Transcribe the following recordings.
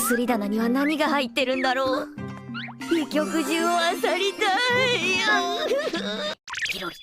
薬棚には何が入ってるんだろう。医局中を漁りたい。ピロリ。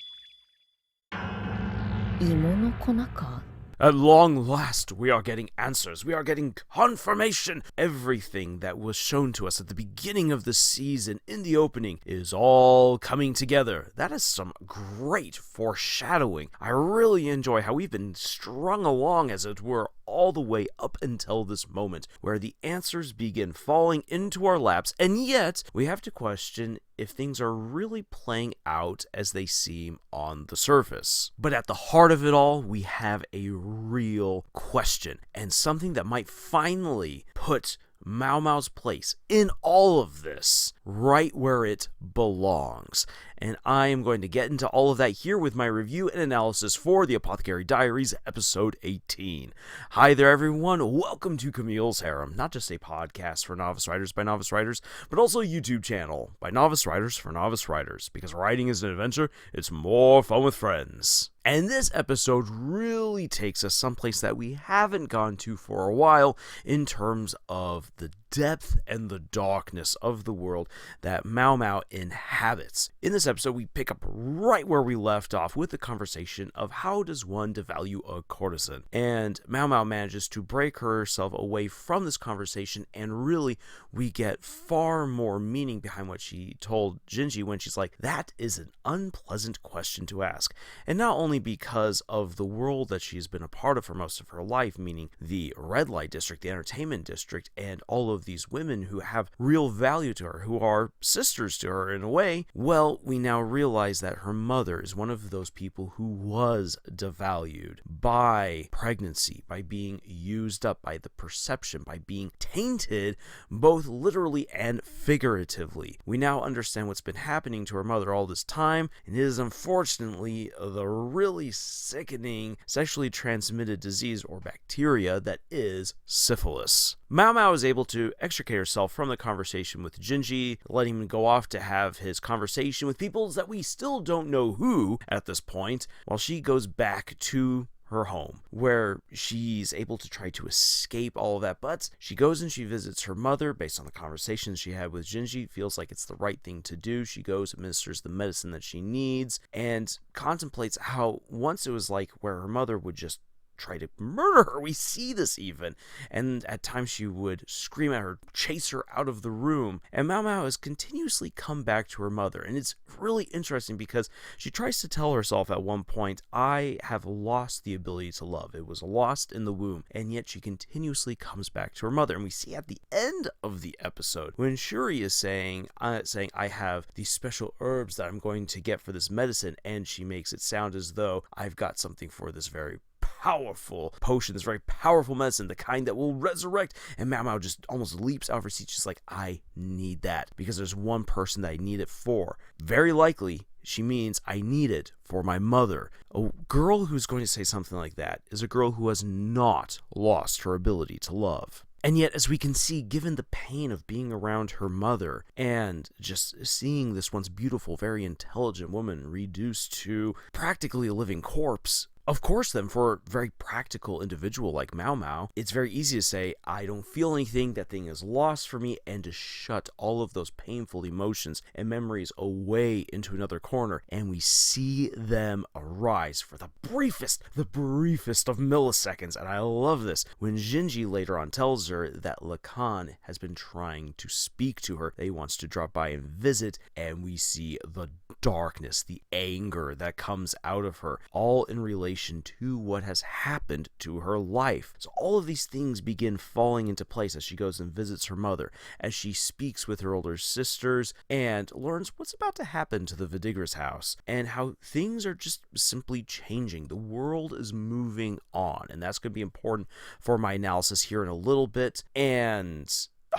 芋の粉か。 At long last, we are getting answers. We are getting confirmation. Everything that was shown to us at the beginning of the season in the opening is all coming together. That is some great foreshadowing. I really enjoy how we've been strung along, as it were, all the way up until this moment, where the answers begin falling into our laps, and yet we have to question if things are really playing out as they seem on the surface. But at the heart of it all, we have a real question, and something that might finally put Maomao's place in all of this right where it belongs. And I am going to get into all of that here with my review and analysis for the Apothecary Diaries, episode 18. Hi there, everyone. Welcome to Camille's Harem, not just a podcast for novice writers by novice writers, but also a YouTube channel by novice writers for novice writers, because writing is an adventure, it's more fun with friends. And this episode really takes us someplace that we haven't gone to for a while in terms of the depth and the darkness of the world that Maomao inhabits. In this episode, we pick up right where we left off with the conversation of how does one devalue a courtesan. And Maomao manages to break herself away from this conversation, and really we get far more meaning behind what she told Jinji when she's like, that is an unpleasant question to ask. And not only because of the world that she's been a part of for most of her life, meaning the red light district, the entertainment district, and all of these women who have real value to her, who are sisters to her in a way. Well, we now realize that her mother is one of those people who was devalued by pregnancy, by being used up, by the perception, by being tainted, both literally and figuratively. We now understand what's been happening to her mother all this time, and it is unfortunately the really sickening sexually transmitted disease or bacteria that is syphilis. Maomao is able to extricate herself from the conversation with Jinji, letting him go off to have his conversation with people that we still don't know who at this point, while she goes back to her home, where she's able to try to escape all of that. But she goes and she visits her mother based on the conversations she had with Jinji. Feels like it's the right thing to do. She goes, administers the medicine that she needs, and contemplates how once it was like where her mother would just try to murder her. We see this even. And at times she would scream at her, chase her out of the room. And Maomao has continuously come back to her mother. And it's really interesting because she tries to tell herself at one point, I have lost the ability to love. It was lost in the womb. And yet she continuously comes back to her mother. And we see at the end of the episode when Shuri is saying, I have these special herbs that I'm going to get for this medicine. And she makes it sound as though I've got something for this very powerful potion, this very powerful medicine, the kind that will resurrect. And Maomao just almost leaps out of her seat. She's like, I need that because there's one person that I need it for. Very likely, she means I need it for my mother. A girl who's going to say something like that is a girl who has not lost her ability to love. And yet, as we can see, given the pain of being around her mother and just seeing this once beautiful, very intelligent woman reduced to practically a living corpse, of course, then, for a very practical individual like Maomao, it's very easy to say, I don't feel anything, that thing is lost for me, and to shut all of those painful emotions and memories away into another corner, and we see them arise for the briefest of milliseconds, and I love this, when Jinji later on tells her that Lacan has been trying to speak to her, that he wants to drop by and visit, and we see the darkness, the anger that comes out of her, all in relation to what has happened to her life. So all of these things begin falling into place as she goes and visits her mother, as she speaks with her older sisters, and learns what's about to happen to the Vidigras house, and how things are just simply changing. The world is moving on, and that's going to be important for my analysis here in a little bit. And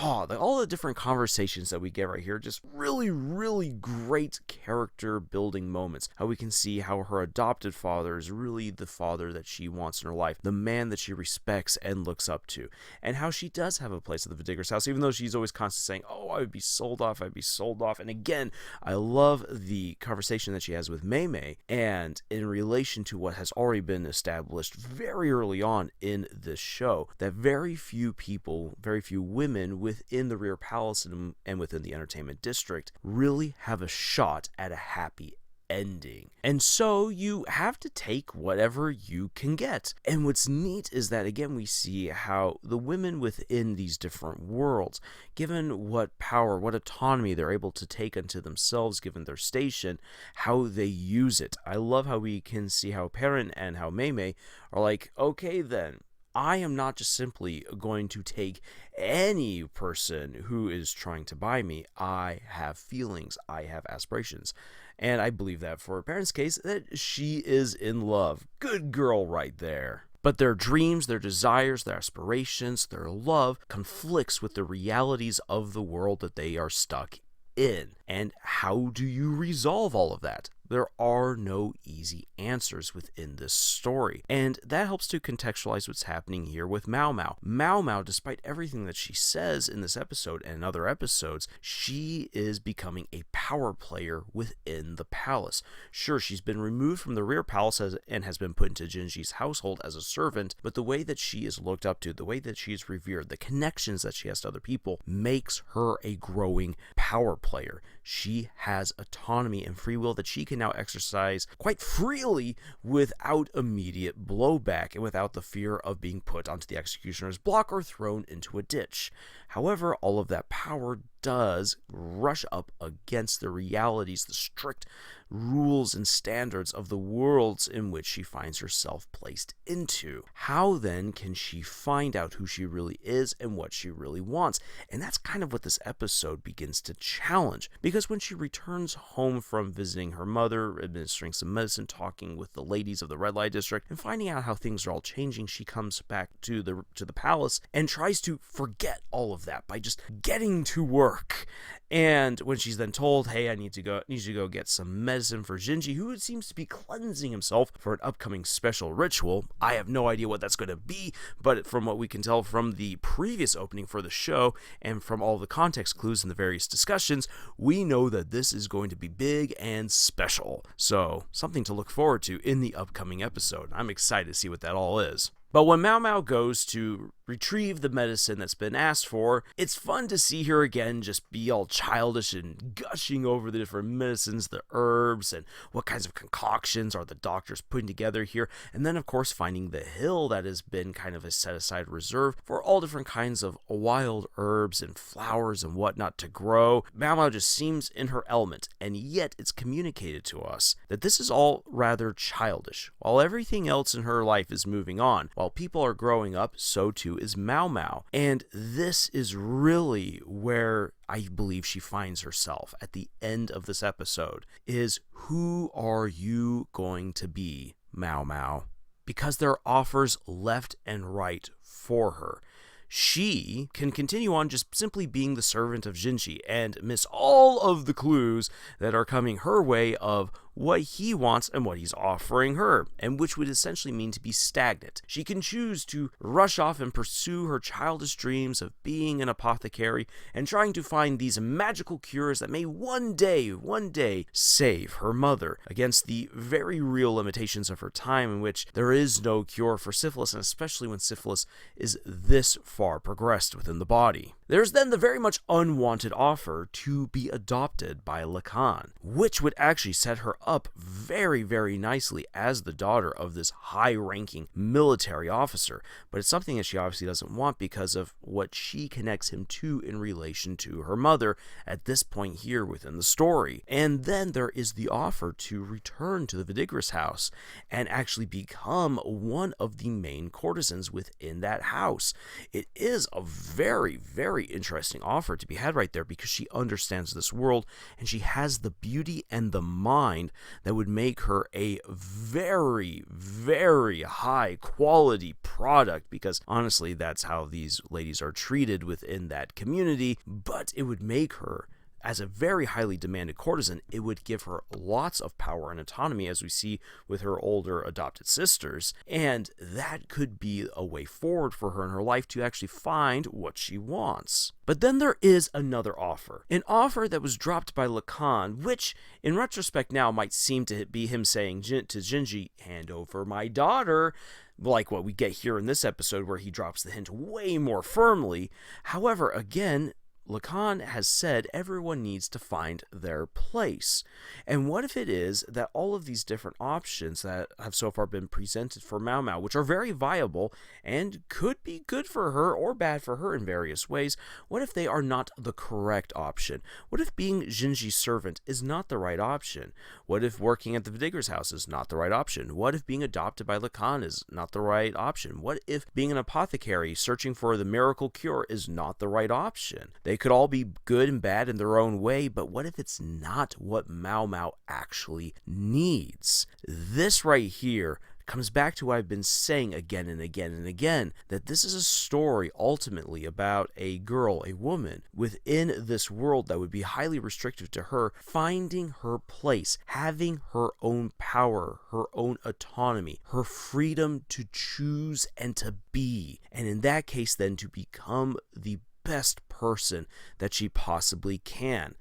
all the different conversations that we get right here, just really, really great character building moments. How we can see how her adopted father is really the father that she wants in her life, the man that she respects and looks up to, and how she does have a place at the Vidiger's house, even though she's always constantly saying, oh, I would be sold off, I'd be sold off. And again, I love the conversation that she has with Maomao, and in relation to what has already been established very early on in this show, that very few people, very few women within the Rear Palace and within the entertainment district really have a shot at a happy ending. And so you have to take whatever you can get. And what's neat is that, again, we see how the women within these different worlds, given what power, what autonomy they're able to take unto themselves, given their station, how they use it. I love how we can see how Perrin and how Maomao are like, okay then, I am not just simply going to take any person who is trying to buy me. I have feelings. I have aspirations. And I believe that for Perrin's case, that she is in love. Good girl right there. But their dreams, their desires, their aspirations, their love conflicts with the realities of the world that they are stuck in. And how do you resolve all of that? There are no easy answers within this story, and that helps to contextualize what's happening here with Maomao. Maomao, despite everything that she says in this episode and other episodes, she is becoming a power player within the palace. Sure, she's been removed from the Rear Palace and has been put into Jinji's household as a servant, but the way that she is looked up to, the way that she is revered, the connections that she has to other people makes her a growing power player. She has autonomy and free will that she can now exercise quite freely without immediate blowback and without the fear of being put onto the executioner's block or thrown into a ditch. However, all of that power does rush up against the realities, the strict rules and standards of the worlds in which she finds herself placed into. How then can she find out who she really is and what she really wants? And that's kind of what this episode begins to challenge, because when she returns home from visiting her mother, administering some medicine, talking with the ladies of the Red Light District, and finding out how things are all changing, she comes back to the palace and tries to forget all of that by just getting to work. And when she's then told, hey, I need you to go get some medicine for Jinji, who seems to be cleansing himself for an upcoming special ritual. I have no idea what that's going to be, but from what we can tell from the previous opening for the show and from all the context clues in the various discussions, we know that this is going to be big and special. So, something to look forward to in the upcoming episode. I'm excited to see what that all is. But when Maomao goes to retrieve the medicine that's been asked for, it's fun to see her again just be all childish and gushing over the different medicines, the herbs, and what kinds of concoctions are the doctors putting together here. And then, of course, finding the hill that has been kind of a set-aside reserve for all different kinds of wild herbs and flowers and whatnot to grow. Maomao just seems in her element, and yet it's communicated to us that this is all rather childish. While everything else in her life is moving on, while people are growing up, so too is Maomao. And this is really where I believe she finds herself at the end of this episode, is who are you going to be, Maomao? Because there are offers left and right for her. She can continue on just simply being the servant of Jinji and miss all of the clues that are coming her way of what he wants and what he's offering her, and which would essentially mean to be stagnant. She can choose to rush off and pursue her childish dreams of being an apothecary and trying to find these magical cures that may one day save her mother against the very real limitations of her time, in which there is no cure for syphilis, and especially when syphilis is this far progressed within the body. There's then the very much unwanted offer to be adopted by Lacan, which would actually set her up very, very nicely as the daughter of this high-ranking military officer, but it's something that she obviously doesn't want because of what she connects him to in relation to her mother at this point here within the story. And then there is the offer to return to the Vidiger's house and actually become one of the main courtesans within that house. It is a very, very very interesting offer to be had right there, because she understands this world and she has the beauty and the mind that would make her a very, very high quality product, because honestly, that's how these ladies are treated within that community. But it would make her, as a very highly demanded courtesan, it would give her lots of power and autonomy, as we see with her older adopted sisters, and that could be a way forward for her in her life to actually find what she wants. But then there is another offer, an offer that was dropped by Lacan, which in retrospect now might seem to be him saying to Jinji, hand over my daughter, like what we get here in this episode where he drops the hint way more firmly. However, again, Lacan has said everyone needs to find their place. And what if it is that all of these different options that have so far been presented for Maomao, which are very viable and could be good for her or bad for her in various ways, what if they are not the correct option? What if being Jinji's servant is not the right option? What if working at the Vidigger's house is not the right option? What if being adopted by Lacan is not the right option? What if being an apothecary searching for the miracle cure is not the right option? They could all be good and bad in their own way, but what if it's not what Maomao actually needs? This right here comes back to what I've been saying again and again and again, that this is a story ultimately about a girl, a woman, within this world that would be highly restrictive to her, finding her place, having her own power, her own autonomy, her freedom to choose and to be, and in that case then to become the best person that she possibly can.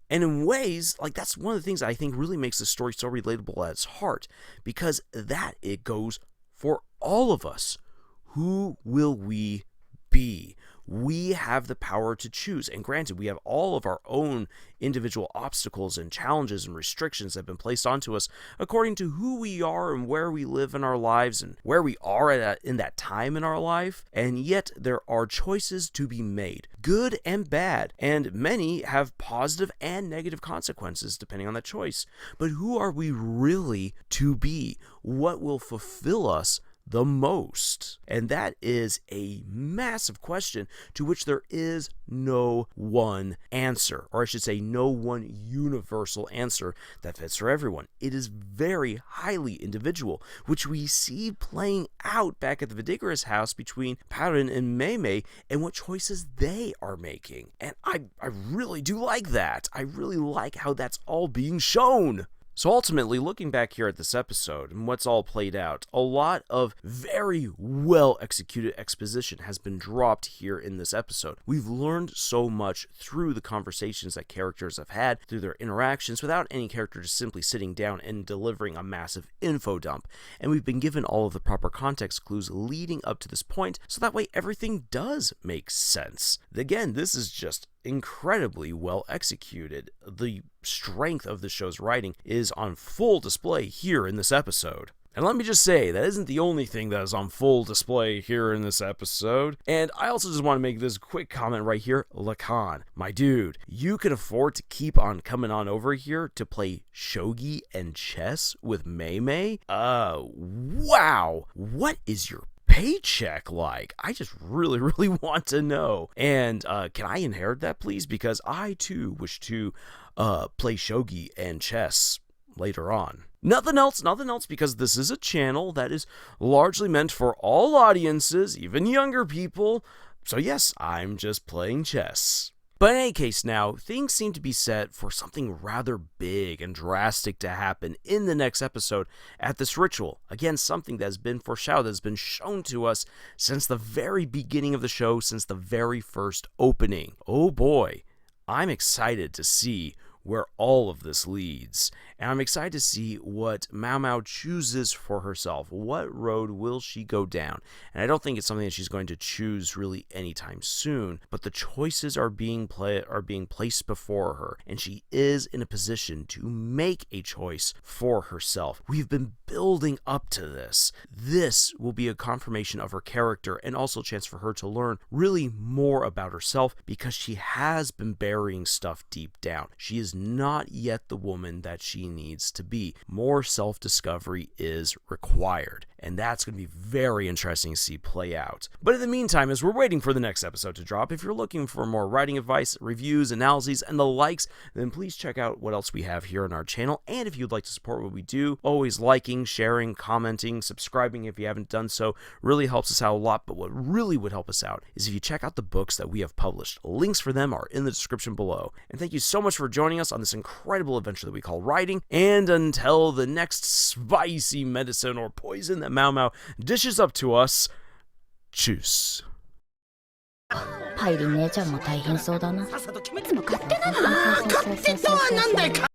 And in ways, like, that's one of the things I think really makes the story so relatable at its heart, because that it goes for all of us. Who will we be? We have the power to choose, and granted, we have all of our own individual obstacles and challenges and restrictions that have been placed onto us according to who we are and where we live in our lives and where we are in that time in our life, and yet there are choices to be made, good and bad, and many have positive and negative consequences depending on that choice. But who are we really to be? What will fulfill us the most? And that is a massive question to which there is no one answer, or I should say no one universal answer that fits for everyone. It is very highly individual, which we see playing out back at the Vidigger's house between Parin and Mei and what choices they are making. And I really do like that. I really like how that's all being shown. So ultimately, looking back here at this episode and what's all played out, a lot of very well executed exposition has been dropped here in this episode. We've learned so much through the conversations that characters have had, through their interactions, without any character just simply sitting down and delivering a massive info dump. And we've been given all of the proper context clues leading up to this point, so that way everything does make sense. Again, this is just incredibly well executed. The strength of the show's writing is on full display here in this episode. And let me just say, that isn't the only thing that is on full display here in this episode. And I also just want to make this quick comment right here. Lacan, my dude, you can afford to keep on coming on over here to play shogi and chess with Mei. Wow. What is your paycheck like? I just really want to know. And can I inherit that, please? Because I too wish to play shogi and chess later on. Nothing else, because this is a channel that is largely meant for all audiences, even younger people. So yes, I'm just playing chess. But in any case now, things seem to be set for something rather big and drastic to happen in the next episode at this ritual. Again, something that has been foreshadowed, that has been shown to us since the very beginning of the show, since the very first opening. Oh boy, I'm excited to see where all of this leads. And I'm excited to see what Maomao chooses for herself. What road will she go down? And I don't think it's something that she's going to choose really anytime soon, but the choices are being placed before her, and she is in a position to make a choice for herself. We've been building up to this. This will be a confirmation of her character and also a chance for her to learn really more about herself, because she has been burying stuff deep down. She is not yet the woman that she needs to be. More self-discovery is required. and that's going to be very interesting to see play out. But in the meantime, as we're waiting for the next episode to drop, if you're looking for more writing advice, reviews, analyses, and the likes, then please check out what else we have here on our channel. And if you'd like to support what we do, always liking, sharing, commenting, subscribing if you haven't done so really helps us out a lot. But what really would help us out is if you check out the books that we have published. Links for them are in the description below. And thank you so much for joining us on this incredible adventure that we call writing. And until the next spicy medicine or poison that Maomao dishes up to us, choose. パイリン姉ちゃんも大変そうだな。いつも勝手なの。勝手とはなんだいか。